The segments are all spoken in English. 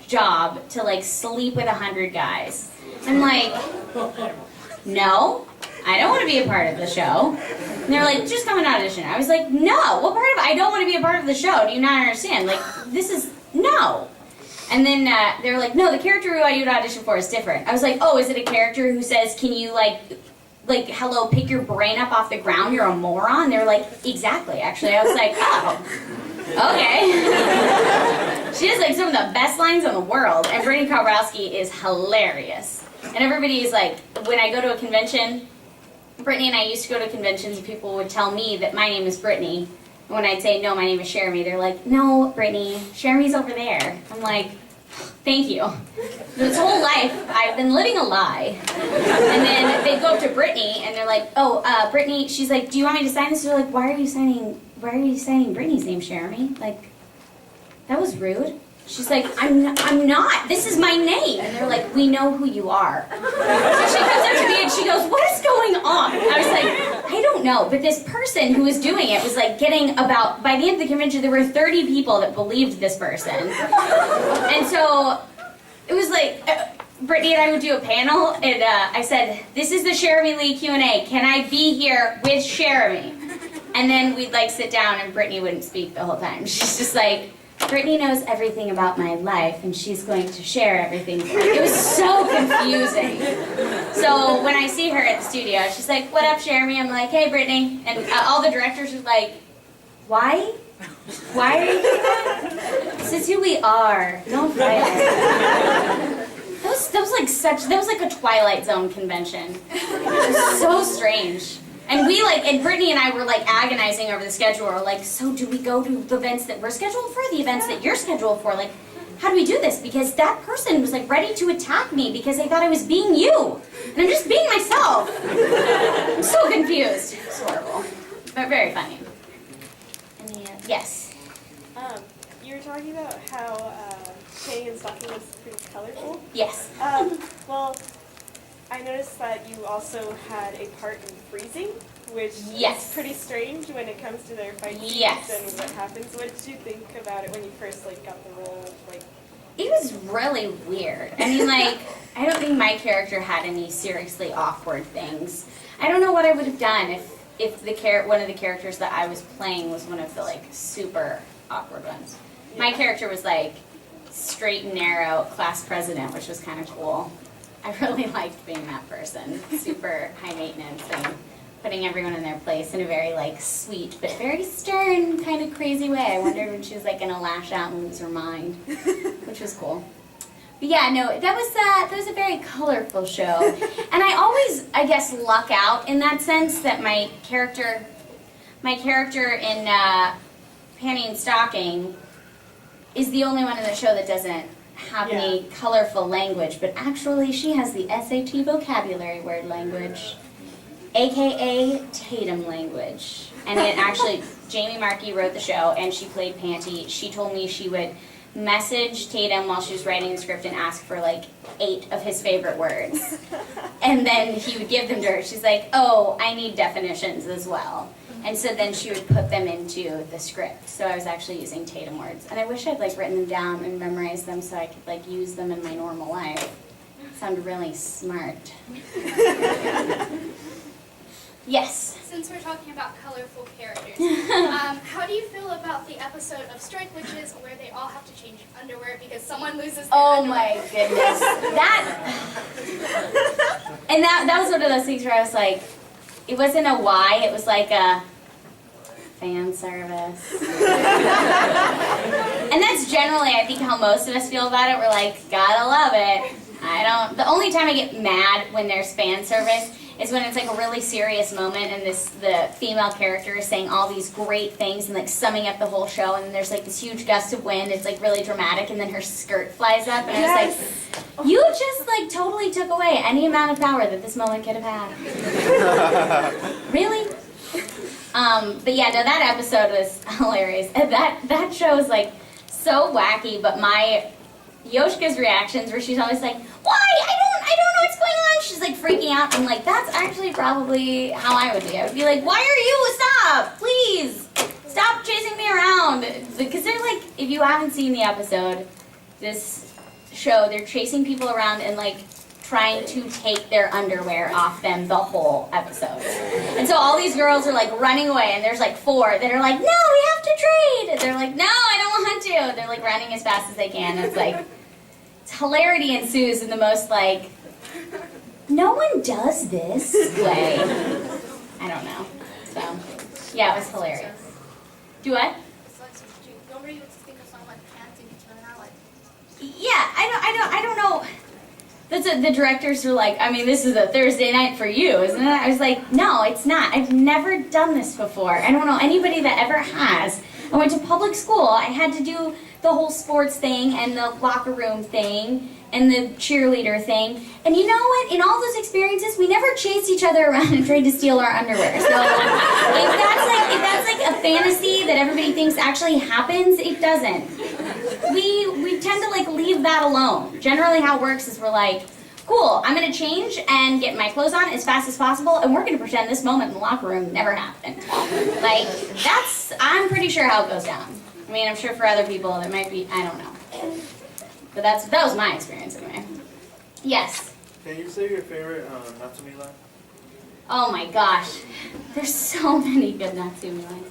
job to like sleep with 100 guys. I'm like, no, I don't want to be a part of the show. And they're like, just come and audition. I was like, no, what part of I don't want to be a part of the show? Do you not understand? Like, this is, no. And then they were like, no, the character who I would audition for is different. I was like, oh, is it a character who says, can you like, hello, pick your brain up off the ground, you're a moron? They were like, exactly, actually. I was like, oh, okay. She has like some of the best lines in the world, and Brittany Kowalski is hilarious. And everybody is like, when I go to a convention, Brittany and I used to go to conventions, and people would tell me that my name is Brittany. And when I'd say, no, my name is Cherami, they're like, no, Brittany, Cherami's over there. I'm like, thank you. This whole life, I've been living a lie. And then they go up to Brittany, and they're like, oh, Brittany, she's like, do you want me to sign this? They're like, why are you signing Brittany's name, Cherami? Like, that was rude. She's like, I'm not. This is my name. And they're like, we know who you are. So she comes up to me and she goes, what is going on? I was like, I don't know. But this person who was doing it was like getting about, by the end of the convention, there were 30 people that believed this person. And so it was like, Brittany and I would do a panel, and I said, this is the Cherami Leigh Q&A. Can I be here with Cherami? And then we'd like sit down, and Brittany wouldn't speak the whole time. She's just like, Brittany knows everything about my life, and she's going to share everything. It was so confusing. So when I see her at the studio, she's like, what up, Cherami? I'm like, hey, Brittany. And all the directors are like, why? Why are you doing that? This is who we are. Don't fight it. That was like a Twilight Zone convention. It was so strange. And and Brittany and I were like agonizing over the schedule. We're like, so do we go to the events that we're scheduled for, the events that you're scheduled for? Like, how do we do this? Because that person was like ready to attack me because they thought I was being you. And I'm just being myself. I'm so confused. It's horrible. But very funny. Yes. You were talking about how Panty and Stocking was pretty colorful. Yes. Well, I noticed that you also had a part in freezing, which yes. is pretty strange when it comes to their fight scenes yes. and what happens. What did you think about it when you first got the role? It was really weird. I mean, I don't think my character had any seriously awkward things. I don't know what I would have done if one of the characters that I was playing was one of the super awkward ones. Yeah. My character was straight and narrow class president, which was kind of cool. I really liked being that person, super high maintenance and putting everyone in their place in a very sweet but very stern kind of crazy way. I wondered when she was gonna lash out and lose her mind, which was cool. But yeah, no, that was a very colorful show, and I always, I guess, luck out in that sense that my character in Panty and Stocking is the only one in the show that doesn't have any colorful language, but actually she has the SAT vocabulary word language, aka Tatum language. And it actually, Jamie Markey wrote the show and she played Panty. She told me she would message Tatum while she was writing the script and ask for 8 of his favorite words. And then he would give them to her. She's like, oh, I need definitions as well. And so then she would put them into the script. So I was actually using Tatum words. And I wish I'd written them down and memorized them so I could use them in my normal life. Sound really smart. Yes? Since we're talking about colorful characters, how do you feel about the episode of Strike Witches where they all have to change underwear because someone loses their underwear? My goodness. That was one of those things where I was like, it wasn't a why, it was a fan service. And that's generally, I think, how most of us feel about it. We're gotta love it. The only time I get mad when there's fan service is when it's a really serious moment and the female character is saying all these great things and summing up the whole show, and then there's this huge gust of wind, it's really dramatic, and then her skirt flies up, and I was you just totally took away any amount of power that this moment could have had. Really? But yeah, no, that episode was hilarious. And that show is so wacky, but my Yoshika's reactions where she's always why? I don't know what's going on. She's freaking out. I'm that's actually probably how I would be. I would be why are you? Stop! Please! Stop chasing me around. Because they're if you haven't seen the episode, this show, they're chasing people around and like trying to take their underwear off them the whole episode. And so all these girls are like running away, and there's like 4 that are like, no, we have to trade. And they're like, no, I don't want to. They're like running as fast as they can. And it's like, hilarity ensues in the most like, no one does this way. I don't know. So, yeah, it was hilarious. Do what? It's like, nobody would think of something like Panty and Stocking. Yeah, I don't know. The directors were like, I mean, this is a Thursday night for you, isn't it? I was like, no, it's not. I've never done this before. I don't know anybody that ever has. I went to public school. I had to do the whole sports thing and the locker room thing and the cheerleader thing. And you know what? In all those experiences, we never chased each other around and tried to steal our underwear. So if that's like a fantasy that everybody thinks actually happens, it doesn't. We tend to like leave that alone. Generally how it works is we're like, cool, I'm gonna change and get my clothes on as fast as possible, and we're gonna pretend this moment in the locker room never happened. Like, I'm pretty sure how it goes down. I mean, I'm sure for other people it might be, I don't know. But that was my experience anyway. Yes? Can you say your favorite Natsumi line? Oh my gosh. There's so many good Natsumi lines.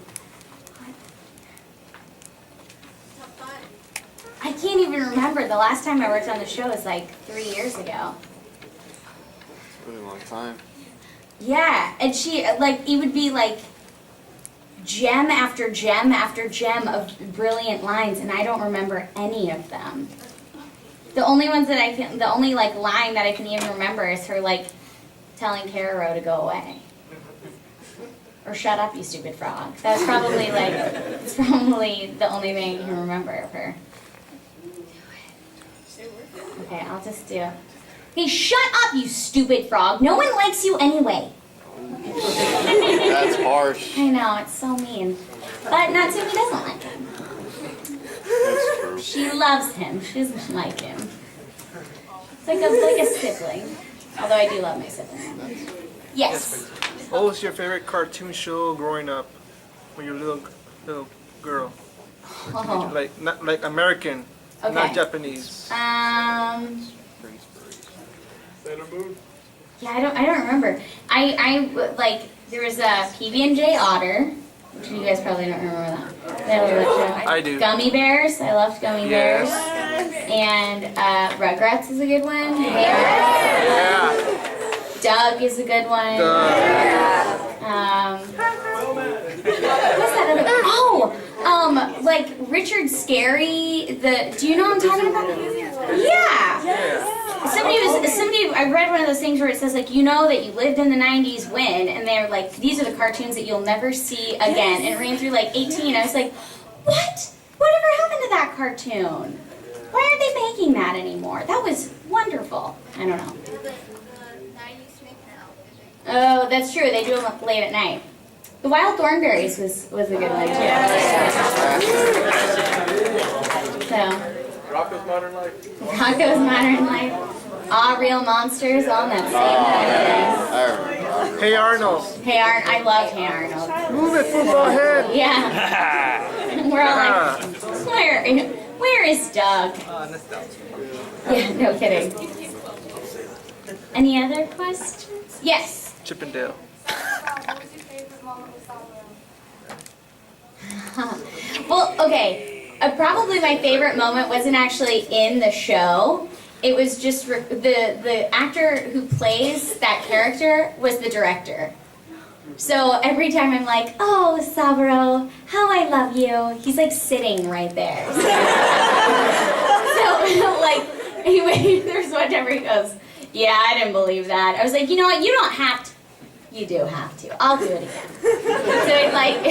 I can't even remember. The last time I worked on the show was like 3 years ago. It's a really long time. Yeah, and she, like, it would be like gem after gem after gem of brilliant lines, and I don't remember any of them. The only ones that the only like line that I can even remember is her like telling Kararo to go away. Or shut up, you stupid frog. That's probably like, it's probably the only thing I can remember of her. Okay, I'll just do it. Hey, shut up, you stupid frog. No one likes you anyway. That's harsh. I know, it's so mean. But Natsumi doesn't like him. That's true. She loves him. She doesn't like him. It's like a sibling. Although I do love my sibling. Yes. What was your favorite cartoon show growing up when you were a little girl? Oh. Like American, Okay. not Japanese. Sailor Moon? Yeah, I don't remember. I like there was a PB&J Otter, which you guys probably don't remember that. I do. Gummy Bears. I loved Gummy Bears. And Rugrats is a good one. Yeah. Doug is a good one. What's that other? Oh, like Richard Scarry. Do you know what I'm talking about? Yeah. Somebody. I read one of those things where it says like, you know that you lived in the '90s when, and they're like, these are the cartoons that you'll never see again. And it ran through like 18. I was like, what? Whatever happened to that cartoon? Why aren't they making that anymore? That was wonderful. I don't know. Oh, that's true. They do them late at night. The Wild Thornberries was a good one too. So. Rocko's Modern Life. Rocko's Modern Life. All Real Monsters on that same kind of I remember. Hey Arnold. thing. Hey Arnold, I love Hey Arnold. Move it, football head. Yeah. We're all like, where is Doug? Yeah, no kidding. Any other questions? Yes. Chippendale. What was your favorite moment with Salvador? Well, okay. Probably my favorite moment wasn't actually in the show. It was just the actor who plays that character was the director. So every time I'm like, oh, Saburo, how I love you. He's like sitting right there. So like, anyway, there's one time where he goes, yeah, I didn't believe that. I was like, you know what, you don't have to. You do have to. I'll do it again. So it's like,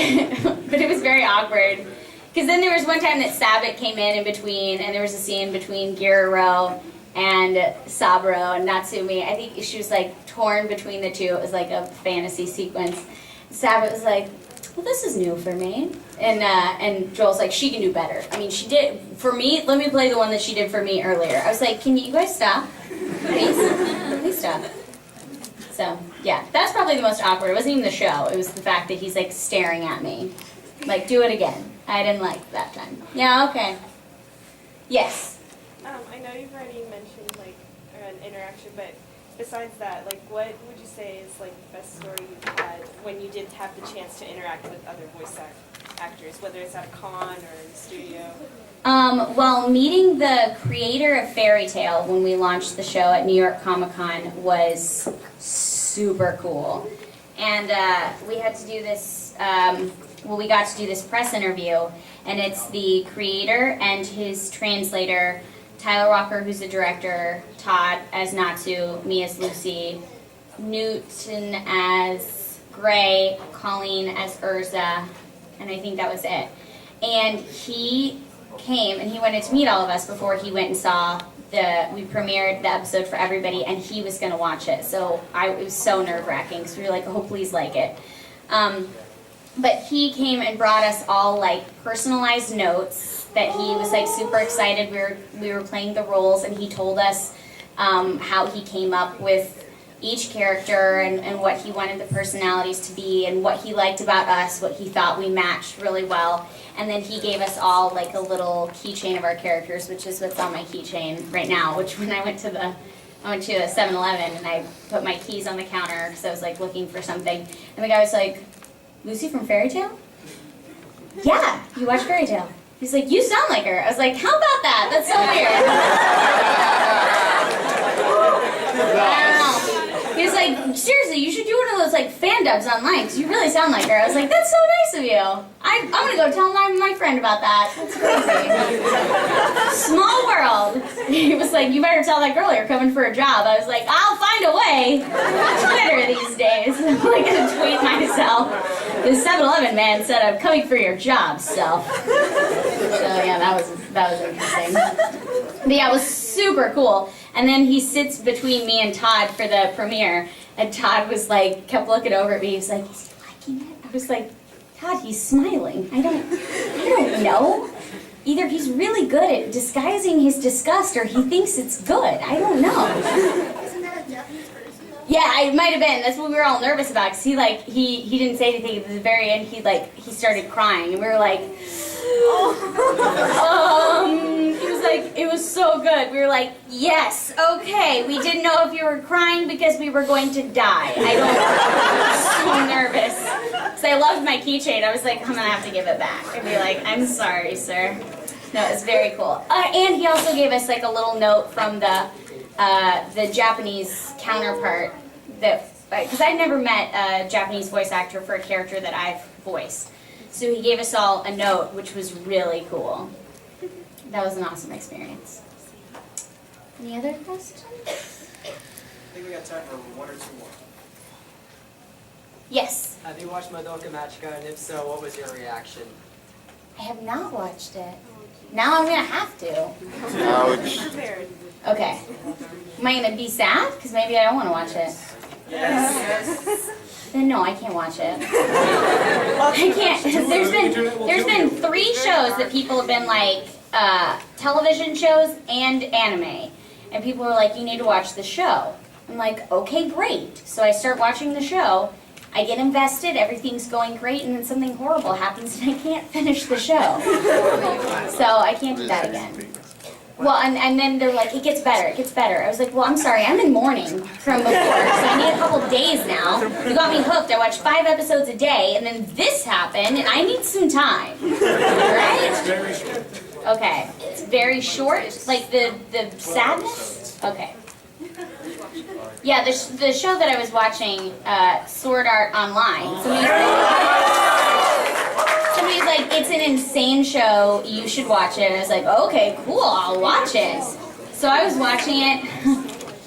but it was very awkward. Because then there was one time that Sabat came in between, and there was a scene between Giraro and Saburo and Natsumi. I think she was like torn between the two. It was like a fantasy sequence. Sabat was like, well, this is new for me. And Joel's like, she can do better. I mean, she did, for me, let me play the one that she did for me earlier. I was like, can you guys stop? Please stop. So, yeah, that's probably the most awkward. It wasn't even the show. It was the fact that he's like staring at me. Like, do it again. I didn't like that time. Yeah, okay. Yes. know you've already mentioned like an interaction, but besides that, like what would you say is like the best story you've had when you did have the chance to interact with other voice actors, whether it's at a con or in the studio? Well, meeting the creator of Fairy Tale when we launched the show at New York Comic Con was super cool. And we had to do this, we got to do this press interview, and it's the creator and his translator, Tyler Walker, who's the director, Todd as Natsu, me as Lucy, Newton as Gray, Colleen as Urza, and I think that was it. And he came and he wanted to meet all of us before he went and saw we premiered the episode for everybody, and he was going to watch it. So it was so nerve-wracking because we were like, oh, please like it. But he came and brought us all like personalized notes that he was like super excited. We were playing the roles, and he told us how he came up with each character and what he wanted the personalities to be and what he liked about us, what he thought we matched really well. And then he gave us all like a little keychain of our characters, which is what's on my keychain right now, which when I went to the 7-Eleven and I put my keys on the counter because I was like looking for something. And the guy was like, Lucy from Fairy Tale? Yeah, you watch Fairy Tale. He's like, you sound like her. I was like, how about that? That's so weird. I don't know. He was like, seriously, you should do one of those like fan dubs online because you really sound like her. I was like, that's so nice of you. I'm going to go tell my friend about that. That's crazy. Small world. He was like, you better tell that girl you're coming for a job. I was like, I'll find a way. Twitter these days. I'm like going to tweet myself. The 7-Eleven man said, I'm coming for your job, self. So yeah, that was interesting. But yeah, it was super cool. And then he sits between me and Todd for the premiere, and Todd was like, kept looking over at me. He was like, is he liking it? I was like, Todd, he's smiling. I don't know. Either he's really good at disguising his disgust, or he thinks it's good. I don't know. Isn't that a Japanese person? Yeah, it might have been. That's what we were all nervous about. Cause he didn't say anything at the very end. He started crying, and we were like, he was like, it was so good. We were like, yes, okay. We didn't know if you were crying because we were going to die. I was so nervous. So I loved my keychain. I was like, I'm gonna have to give it back. And be like, I'm sorry, sir. No, it was very cool. And he also gave us like a little note from the Japanese counterpart because I'd never met a Japanese voice actor for a character that I've voiced. So he gave us all a note, which was really cool. That was an awesome experience. Any other questions? I think we got time for one or two more. Yes. Have you watched Madoka Magica, and if so, what was your reaction? I have not watched it. Now I'm going to have to. Ouch. Prepared. Okay. Am I going to be sad? Because maybe I don't want to watch it. Yes. Then no, I can't watch it. I can't. There's been 3 shows that people have been like, television shows and anime. And people are like, you need to watch the show. I'm like, okay, great. So I start watching the show. I get invested, everything's going great, and then something horrible happens and I can't finish the show. So I can't do that again. Well, and then they're like, it gets better, it gets better. I was like, well, I'm sorry, I'm in mourning from before, so I need a couple days now. You got me hooked, I watched 5 episodes a day, and then this happened, and I need some time. Right? Okay, it's very short, like the sadness? Okay. Yeah, the show that I was watching, Sword Art Online, somebody's like, it's an insane show, you should watch it. And I was like, okay, cool, I'll watch it. So I was watching it.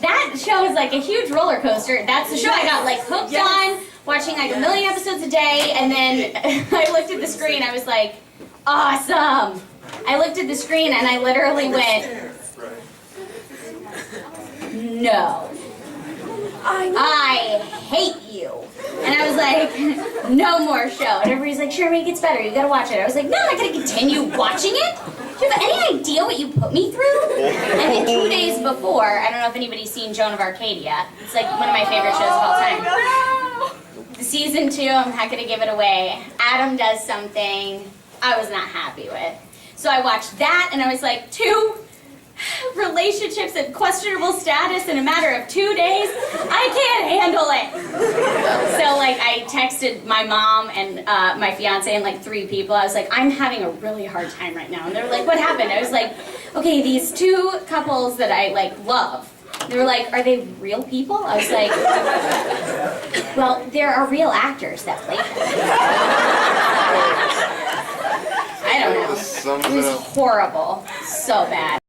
That show is like a huge roller coaster. That's the show I got like hooked on, watching like 1 million episodes a day, and then I looked at the screen, I was like, awesome. I looked at the screen and I literally went, no. I hate you. And I was like, no more show. And everybody's like, Cherami, it gets better. You gotta watch it. I was like, no, I'm not gonna continue watching it. Do you have any idea what you put me through? And then 2 days before, I don't know if anybody's seen Joan of Arcadia. It's like one of my favorite shows of all time. The season 2, I'm not gonna give it away. Adam does something I was not happy with. So I watched that and I was like, 2 relationships and questionable status in a matter of 2 days. I can't handle it. So like I texted my mom and my fiance and like 3 people. I was like, I'm having a really hard time right now. And they were like, what happened? I was like, okay, these 2 couples that I like love. They were like, are they real people? I was like, well, there are real actors that play them. I don't know. Sums It it was up. horrible. So bad.